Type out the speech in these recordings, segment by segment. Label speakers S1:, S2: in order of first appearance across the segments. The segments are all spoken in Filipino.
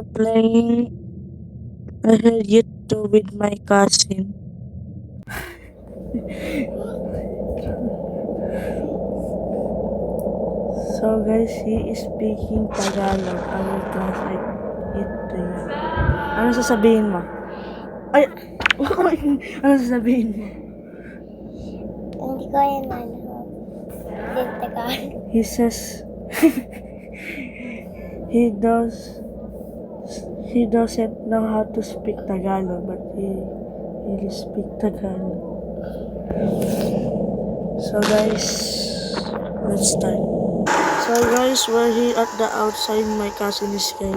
S1: playing I had YouTube with my cousin. So guys, he is speaking Tagalog. I will translate it to you. Ano sasabihin mo? Ay! Ano sasabihin mo?
S2: Hindi ko yan ano. Hindi Tagalog.
S1: He says he doesn't know how to speak Tagalog, but he really speak Tagalog. So guys, let's start. So guys, we're here at the outside. My cousin is here.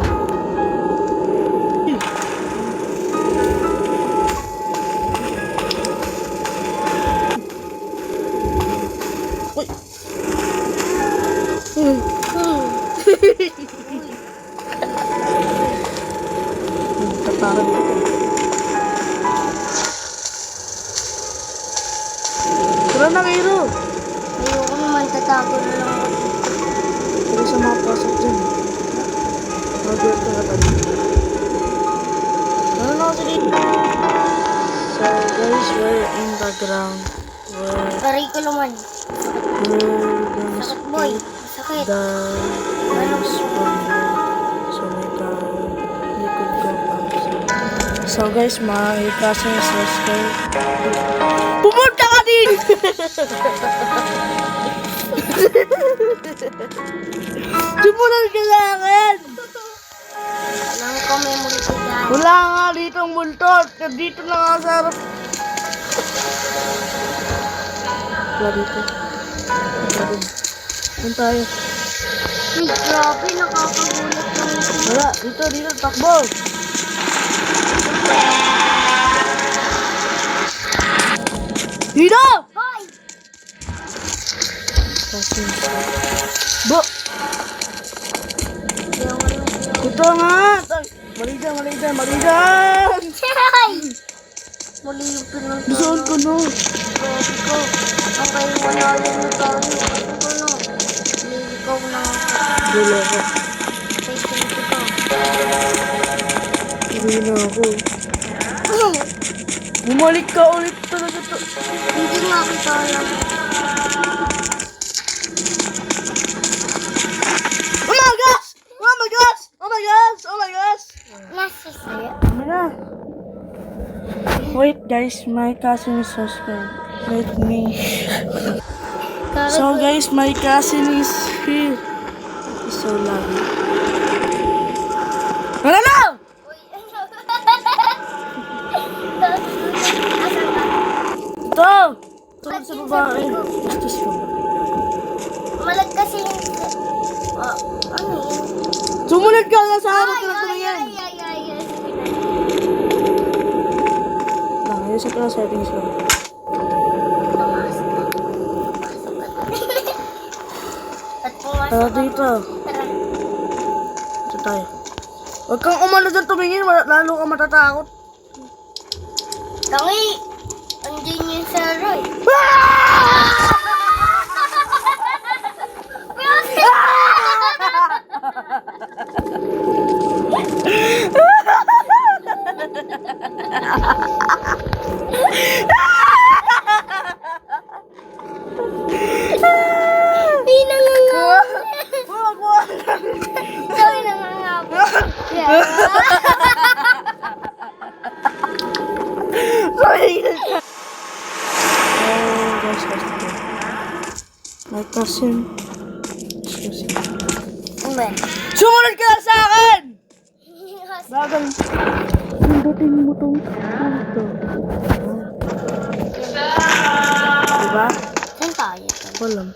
S1: Tapakan dito. Tara na, Kiro!
S2: Ayoko naman, tatago na lang ako.
S1: Tara sa mga pasok dyan. Mag-work ka tayo. Ano na kasi dito? So guys, we're in the ground.
S2: Aray ko naman.
S1: We're gonna
S2: Sakit boy. Sakit.
S1: the ice from here. So we could go outside. So guys, my cousin is scared. Pumunta ka din! Sumunod ka sa akin!
S2: Alam ko may multo dyan.
S1: Wala nga dito ang multot. Dito na nga sa harap. Wala dito. Wala din. Saan tayo?
S2: Uy, grabe, nakakagulat ng ito.
S1: Wala. Dito. Takbo. Dito!
S2: Hoy!
S1: Kasi. Bo!
S2: Ayaw naman.
S1: Ito nga! Mali dyan!
S2: Ay! Muli yung pinunta.
S1: Saan ka no?
S2: Grabe ko. Ang kayo wala yung nagawin. Ano ko no? Nilikaw na ako.
S1: Dula ko.
S2: Patient ko.
S1: Hindi na ako. Bumalik ka ulit talaga to.
S2: Hindi nga kita alam.
S1: Oh my gosh! Oh my gosh! Oh my gosh! Oh my gosh!
S2: Nasa sa'yo.
S1: Ano na? Wait guys, my cousin is so scared. Let me. So guys, my cousin is here. He's so lovely. Ano na?
S2: Uy, ano?
S1: Ito! Tulad sa babae. Bastos ka ba?
S2: Malag kasi yung... ano yun?
S1: Sumunod ka na sa harap
S2: Ay,
S1: na
S2: ay,
S1: tumingin.
S2: ay.
S1: Ayos sa class settings ko.
S2: At pumasok
S1: Tara
S2: ako.
S1: dito.
S2: Tara.
S1: Ito tayo. Huwag kang umano dyan tumingin. Lalo ka matatakot.
S2: Tangi! Andyan yung sa Roy. Hindi nangangap.
S1: Wag.
S2: Sabi nangangap.
S1: Sorry. Guys. My cousin. Excuse me.
S2: Uman.
S1: Sumunod ka na sa akin! Bagal. Pindutin mo tong punto. Diba?
S2: Saan tayo?
S1: Walam.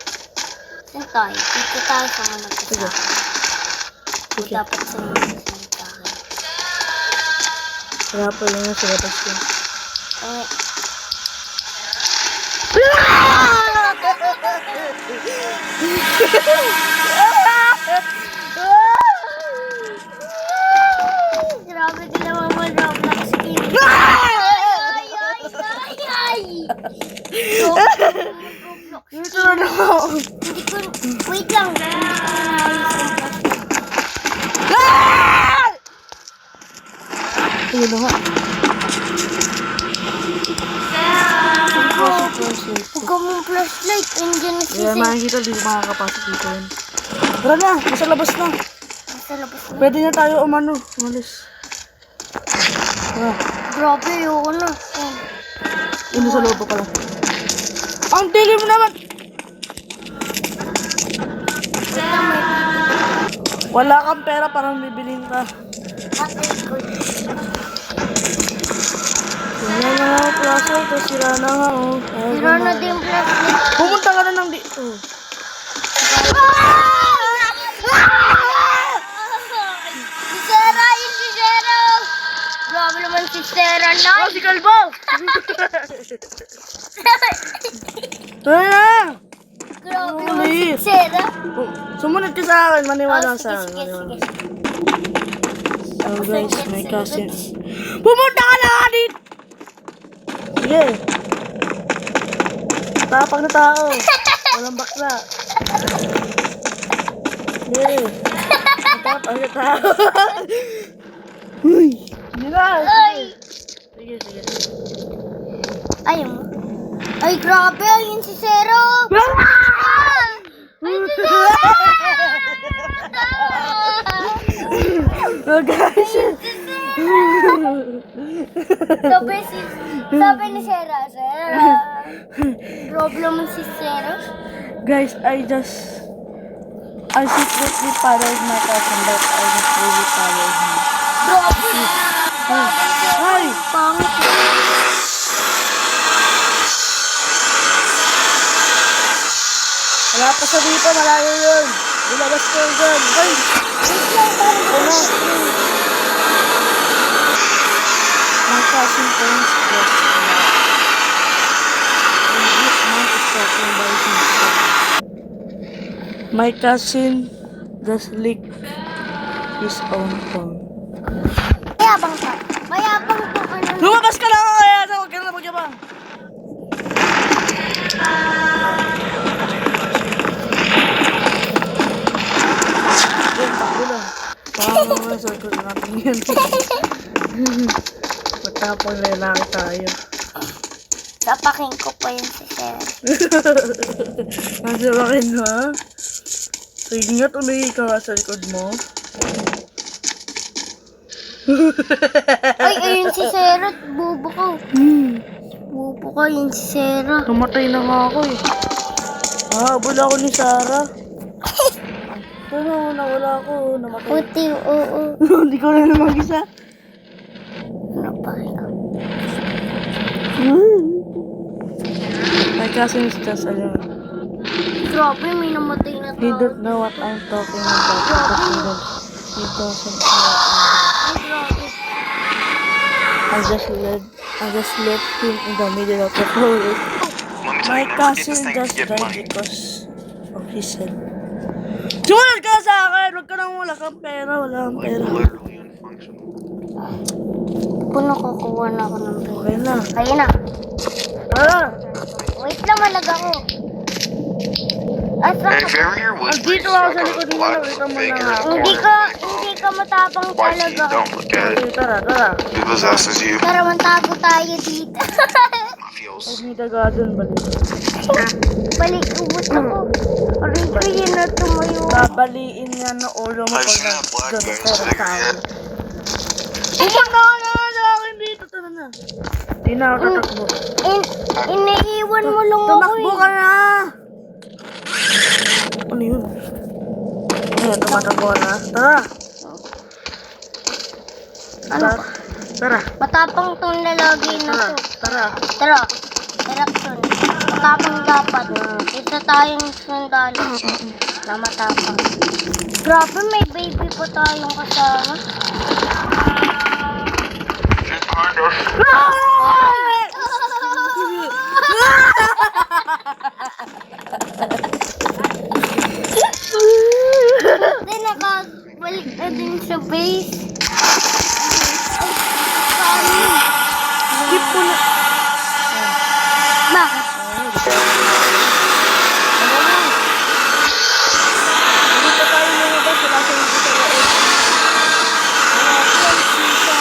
S2: Saan tayo? Dito tayo sa mga
S1: Sige.
S2: nagkasakan. O
S1: Sige.
S2: dapat sa mga nagkasakan.
S1: Wala pa lang na sila tapos yun.
S2: Grabe ka naman mo, Roblox King. Ay! Roblox.
S1: Dito na ako.
S2: Hindi ko, wait lang. Hindi ko naayos yung plastic.
S1: Ayun na nga.
S2: Huwag ka mong flashlight. Andiyan na si
S1: Kaya
S2: Sir.
S1: makikita, di makakapasok dito yan. Tara na, nasa labas na.
S2: Nasa labas na.
S1: Pwede na tayo umalis. Ah,
S2: Grabe, ayoko na. Oh.
S1: yun sa loob pa pala. Ang dilim naman! Wala kang pera, parang bibilin ka. Tingnan na nga, plaza. Ito, sira na nga, oh. Ayaw
S2: Sira na
S1: gumana.
S2: din yung flashlight.
S1: Pumunta ka na ng dito.
S2: Si Sarah! Yun si Sarah! Grabe naman si Sarah na.
S1: Oh, si Kalbo! Ay na!
S2: Grabe
S1: Ulit.
S2: naman si Sarah.
S1: Oh, sumunod ka sa akin, maniwala
S2: Oh,
S1: sa
S2: sige,
S1: akin.
S2: sige,
S1: Maniwala.
S2: sige.
S1: So guys, my cousins. Pumunta ka na nga dito! Sige. Tapang na tao. Walang bakla. Sige. Tapang na tao. Uy! Sige na!
S2: Ay!
S1: Sige, sige.
S2: Ayaw mo. Ay, grabe. Ayun si Sarah. Ay, si Sarah!
S1: Oh guys!
S2: Sabi ni Sarah, problem si Sarah.
S1: Guys, I secretly followed my cousin, but I just really followed him.
S2: Grabe.
S1: Ay!
S2: Pangit.
S1: Wala pa sa dito, malayo yun. Dilabas ko dyan. Ay! Ano? My cousin turns left. And this man is talking by himself. My cousin just licked his own phone.
S2: Mayabang ka. Mayabang ka. Ano?
S1: Lumabas ka na kaya! Huwag ka na magyabang. Yan, takbo lang. Baka naman sa likod natin yan. Matapang lalaki tayo.
S2: Sapaking ko pa yun si Sarah.
S1: Masalakin ha? Sige nga, tuloy ka nga sa likod mo.
S2: Ay, ayun si Sarah. Bubo ko. Bubo ka, yun si Sarah.
S1: Namatay na nga ako eh. Habol ako ni Sarah. Pero nawala ako, namatay.
S2: Puti, oo.
S1: Hindi ko na mag-isa.
S2: Ano pa ikaw?
S1: My cousin is just alone.
S2: Grabe, may namatay na
S1: He
S2: tao.
S1: don't know what I'm talking about because he doesn't know.
S2: Ay, grabe.
S1: I just left him in the middle of the forest.
S3: Let me tell
S1: My
S3: you, never get
S1: cousin
S3: this thing
S1: just
S3: to get
S1: died
S3: money.
S1: because of his head. Sumunod ka sa akin! Huwag ka nang wala kang pera. Wala kang
S3: Like
S1: pera.
S3: literally unfunctional.
S2: Puno kukuha na ako ng pera.
S1: Okay na.
S2: Ayun na.
S1: Tara!
S2: Wait lang, malag ako. Asa
S3: Hey,
S2: ka?
S3: if you're ever here whispering,
S1: Andito ako
S3: stuck
S1: sa
S3: on
S1: likod
S3: those
S1: mo,
S3: black
S1: nakita mo
S3: figures
S1: na
S3: in the
S1: ako.
S3: corner,
S2: Hindi ka matapang
S3: why see,
S2: talaga.
S3: don't look at
S1: Okay,
S3: it.
S1: tara, tara.
S3: Who possesses you?
S2: Tara, mantago tayo dito.
S3: Feels.
S1: Huwag may daga dun, balik.
S2: Balik, ubot ako. Aray ko yun na tumayo.
S1: Babaliin nga ng ulo mo
S3: I've
S1: pag
S3: seen that black
S1: nag-doon
S3: guy's
S1: pera
S3: figure
S1: tao.
S3: yet.
S1: Pumunta ka na sa akin dito, tara na. Hindi na ako tatakbo.
S2: Iniiwan mo lang ako
S1: Tumakbo ka na! Ano yun? Ayan, tumatakbo ka na. Tara!
S2: Ano
S1: Tara.
S2: ba?
S1: Tara.
S2: Matapang tong lalaki na
S1: Tara.
S2: to.
S1: Tara.
S2: Tara. Election. Matapang dapat. Isa tayong sundalo na matapang. Grabe, may baby pa tayong kasama.
S3: She's behind us.
S2: Hindi, nakabalik na din sa base.
S1: Skip ko na.
S2: Bakit?
S1: Ano na? Dito tayo lumabas. Wala sa hindi sa loob. Wala, sisa.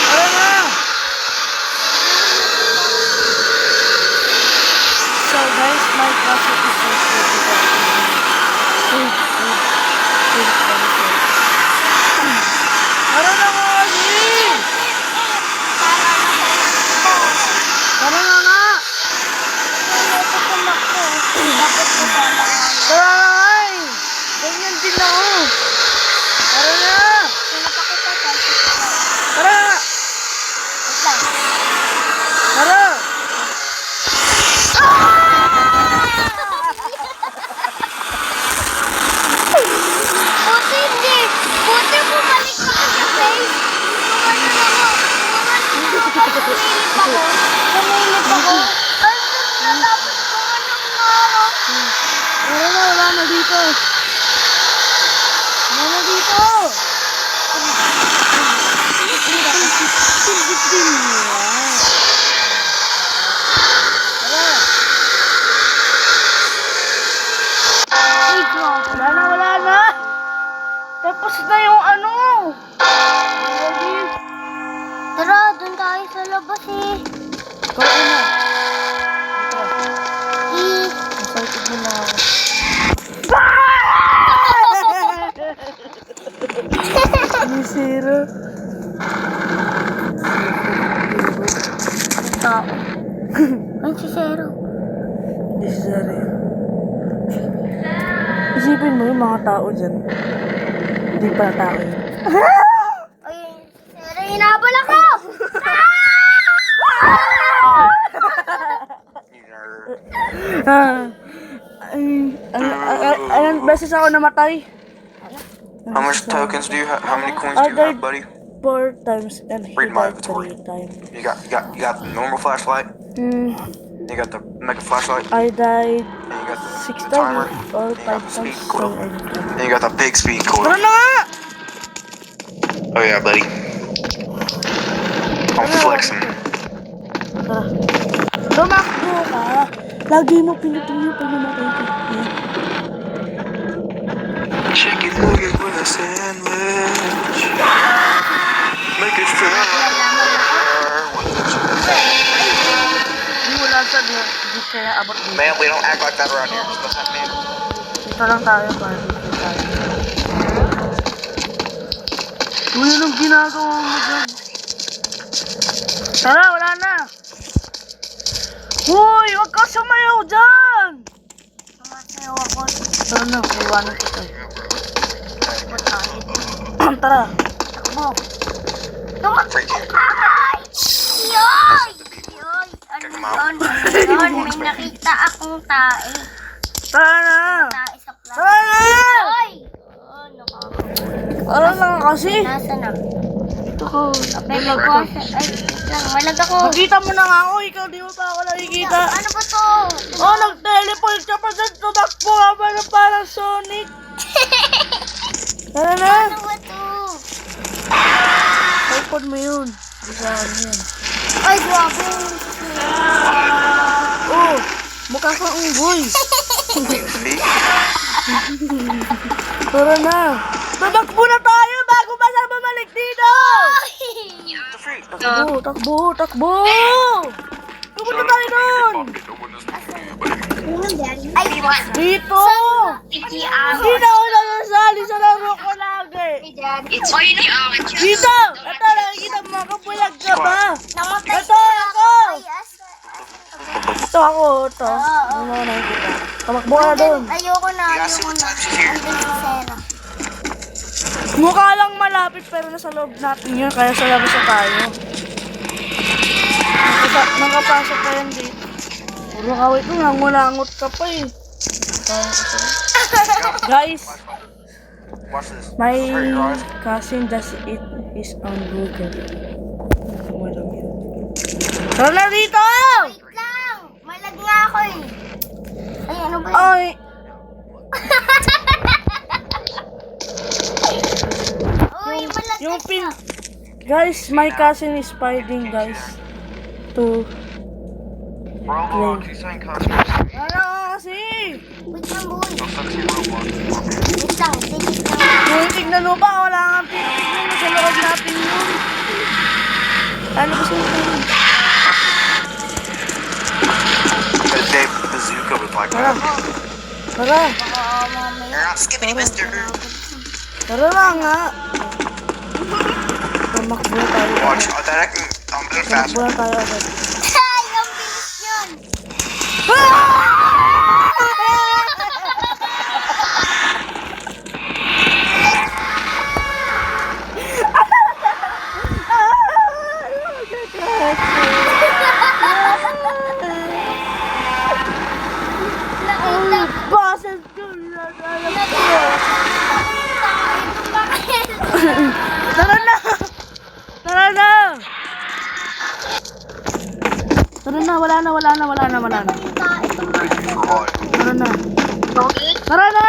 S1: Tara na! So guys, my cousin is so Tara na nga kasi! Tara na nga! Tara na nga eh! Ganyan din ako! Tara na! Tara! Tara!
S2: Buti hindi. Buti bumalik ako sa face. Sumilip ako. Ay, tapos kumanap na ako.
S1: Tara na! Wala na dito! Wala na dito! Tara!
S2: Ay, grabe.
S1: Wala na! Tapos na yung ano!
S2: Tara, doon tayo sa labas eh.
S1: Ikaw na! Ito.
S2: Eh,
S1: Excited mo na ako. Ni Zero.
S2: tao. Ay, si Zero.
S1: Hindi si Zero yun. Isipin mo yung mga tao dyan. Hindi pala tao yun.
S2: Ay, Zero, hinabol ako!
S1: Ilang beses ako namatay?
S3: How much tokens do you have? How many coins do you have, buddy?
S1: 4 times and he
S3: Read my
S1: died
S3: inventory.
S1: 3 times.
S3: You got the normal flashlight. You got the mega flashlight.
S1: I died
S3: And you got
S1: 6
S3: the timer.
S1: times or 5
S3: got the speed
S1: times.
S3: coil.
S1: So I died.
S3: And you got the big speed coil.
S1: Tara na nga!
S3: Oh yeah, buddy. I'm flexing.
S1: Tara. Tumakbo ka! Lagi mo pinipili pag namatay ka.
S3: Chicken nugget with a sandwich. Make it fair.
S1: Hindi wala sa di kaya abot dito.
S3: Man, we don't act like that around here. What's that, man?
S1: Dito lang tayo para dito tayo. Uy, anong ginagawa mo dyan? Tara, wala na! Uy, wag ka sumayaw dyan!
S2: Sumasayaw ako.
S1: Tara na, iwanan kita.
S2: Takbo tayo.
S1: Tara.
S2: Takbo.
S3: Freaking.
S2: Ay! Yoy! Yoy! Ano yun? Ano yun? May nakita akong tae.
S1: Tara na!
S2: Tae sa plaza.
S1: Tara na!
S2: Yoy! Oh, nakakapagod.
S1: Tara na kasi!
S2: Nasa na?
S1: Ito ko.
S2: Malag ko. Ay, wait lang. Malag ako.
S1: Nakita mo na nga ako, ikaw di mo pa ako nakikita.
S2: Ano ba to?
S1: Oh, nag-teleport ka pa dyan, tumakbo ka pa na parang Sonic. Tara na!
S2: Ano ba to?
S1: iPod mo yun. Di sa akin yun.
S2: Ay, grabe.
S1: Oh, mukha kang unggoy.
S3: See?
S1: Tara na. Tumakbo na tayo bago pa siya bumalik dito.
S3: The freak.
S1: Takbo, takbo, takbo. Pumunta tayo doon.
S2: Ay,
S1: Dito. Hindi na ako nasasali sa laro ko lagi.
S2: It's
S1: Dito. Ito, nakikita mo ako. Bulag ka ba?
S2: namatay
S1: Ito ako.
S2: Ay,
S1: Ito ako. Ito. Ano mo nakikita? Tumakbo ka na doon.
S2: Ayoko na, ayoko na. Andun si Sarah.
S1: Mukha lang malapit pero nasa loob natin yun. Kaya sa labas na tayo. Nakapasok pa yan dito. Puro kawit mo, nangulangot ka pa eh. Guys,
S3: Watch this.
S1: my
S3: Hurry, guys.
S1: cousin does it is on Google. Walang yun. Tara na dito!
S2: Wait lang! Malag nga ako eh. Ay, ano ba yun?
S1: Ay!
S2: Uy, malag
S1: Yung pin... Guys, my cousin is fighting guys. To...
S3: Roblox, he's saying conspiracy.
S1: Ano kasi?
S2: Wait lang, boy.
S3: Don't suck some Roblox.
S2: Wait lang, tigit lang.
S1: Yung tignan mo ba? Wala nga tignan sa loob natin yun. Ano ba siya?
S3: The Dave Bazooka with like
S1: Tara.
S3: that.
S1: Tara.
S3: You're not skipping it, mister.
S1: Tara na nga. Tumakbo na tayo.
S3: Watch, that I can, I'm doing fast.
S1: Tumakbo na tayo agad.
S2: Ay, ang bilis yun.
S1: Boses ko. Tara na! Tara na! Tara na, wala na. Tara na. Tara na!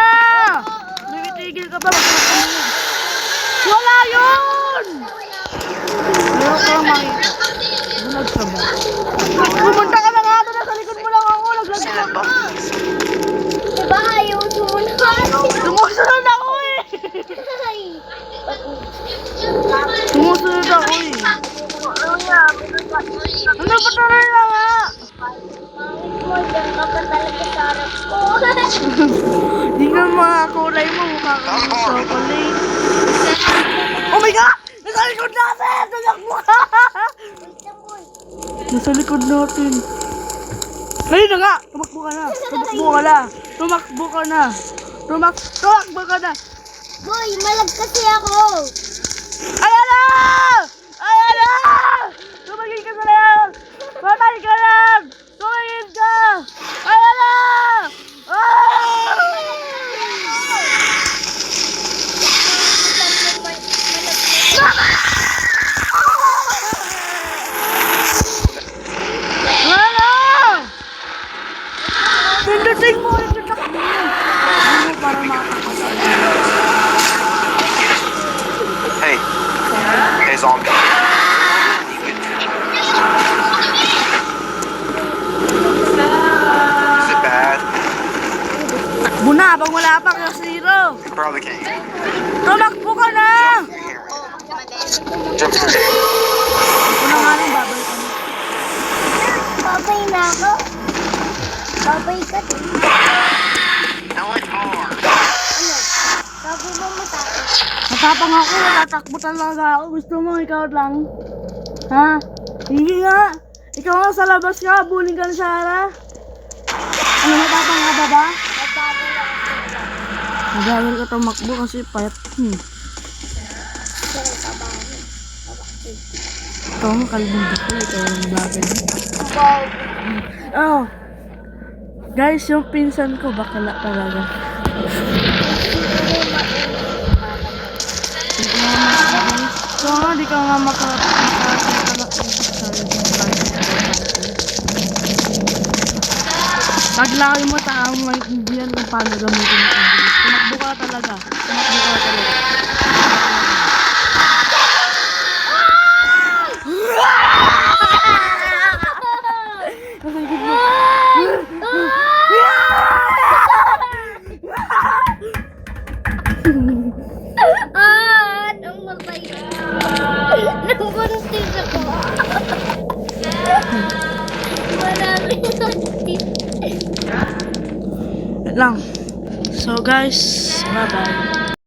S1: Nagtitigil ka pa. Wala yun! Meron ka lang makita. Bulag ka ba? Pumunta ka na nga doon. Sa likod mo lang ako. Naglag ka.
S2: Diba ayaw sumunod?
S1: Sumusunod ako eh! Sumusunod ako eh! Ano ba tayo na nga?
S2: Mo, dyan ka pa talaga sa harap ko.
S1: Di nga mga kulay mo, mukha ka ng chocolate. Oh my God! Nasa likod natin! Tumakbo ka! Nasa likod natin. Ayun na nga! Tumakbo ka na! Tumakbo ka na!
S2: Boy, malag kasi ako.
S1: Ayan na! Ayan na! Tumagin ka sa lang! Patay ka lang! Tumagin ka! Ayan na! Wala! Pindutin mo! Para makakasal.
S3: Hey. Hey, zombie. Is it bad?
S1: Buna, pag wala pa ka zero.
S3: You probably can't.
S1: Tumakbo ka na!
S3: Jump through here.
S1: Ano nga nang babay ka na?
S2: Babay na ako. Babay ka din.
S3: Now it's hard.
S2: Ano? Sabi mo matapos.
S1: Matapang ako, natatakbo talaga ako. Gusto mo, ikaw lang. Ha? Hindi nga. Ikaw nga sa labas ka, buling ka na siya, Ara. Ano, matapang ka ba ba?
S2: Mabagal ako sila.
S1: Magagal ka tumakbo kasi payat.
S2: Sila ka ba?
S1: Ikaw nga kalbing ko, ikaw ang bagay.
S2: Wow.
S1: Oh. Guys, yung pinsan ko, bakala talaga. So nga, di ka nga paglaki mo, tao mo maintindihan kung paano gamitin yung English. Tumakbo ka talaga. Nasa likod mo.
S2: Ang matay. Nabuntis ako. Maraming buntis.
S1: Wait lang. So guys, bye-bye.